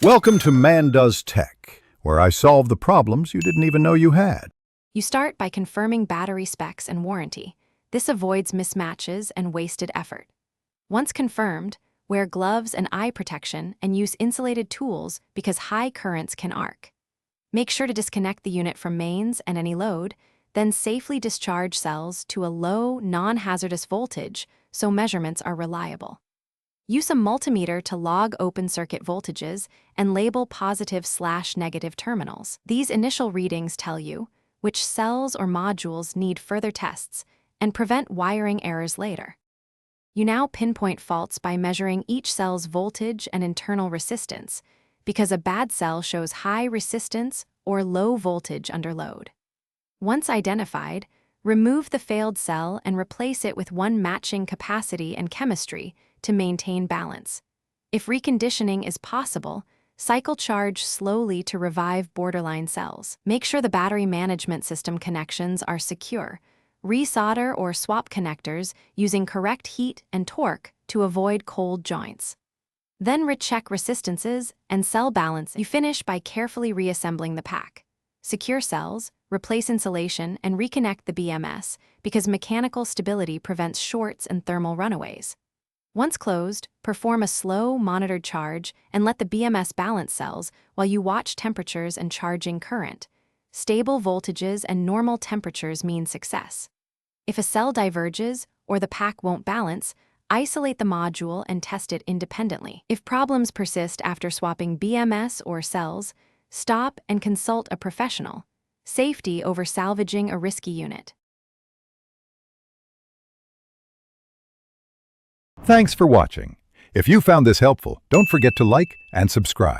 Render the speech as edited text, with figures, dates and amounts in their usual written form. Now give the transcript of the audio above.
Welcome to Man Does Tech, where I solve the problems you didn't even know you had. You start by confirming battery specs and warranty. This avoids mismatches and wasted effort. Once confirmed, wear gloves and eye protection and use insulated tools because high currents can arc. Make sure to disconnect the unit from mains and any load, then safely discharge cells to a low, non-hazardous voltage so measurements are reliable. Use a multimeter to log open circuit voltages and label positive/negative terminals. These initial readings tell you which cells or modules need further tests and prevent wiring errors later. You now pinpoint faults by measuring each cell's voltage and internal resistance, because a bad cell shows high resistance or low voltage under load. Once identified, remove the failed cell and replace it with one matching capacity and chemistry to maintain balance. If reconditioning is possible, cycle charge slowly to revive borderline cells. Make sure the battery management system connections are secure. Resolder or swap connectors using correct heat and torque to avoid cold joints. Then recheck resistances and cell balance. You finish by carefully reassembling the pack. Secure cells, replace insulation, and reconnect the BMS because mechanical stability prevents shorts and thermal runaways. Once closed, perform a slow, monitored charge and let the BMS balance cells while you watch temperatures and charging current. Stable voltages and normal temperatures mean success. If a cell diverges or the pack won't balance, isolate the module and test it independently. If problems persist after swapping BMS or cells, stop and consult a professional. Safety over salvaging a risky unit. Thanks for watching. If you found this helpful, don't forget to like and subscribe.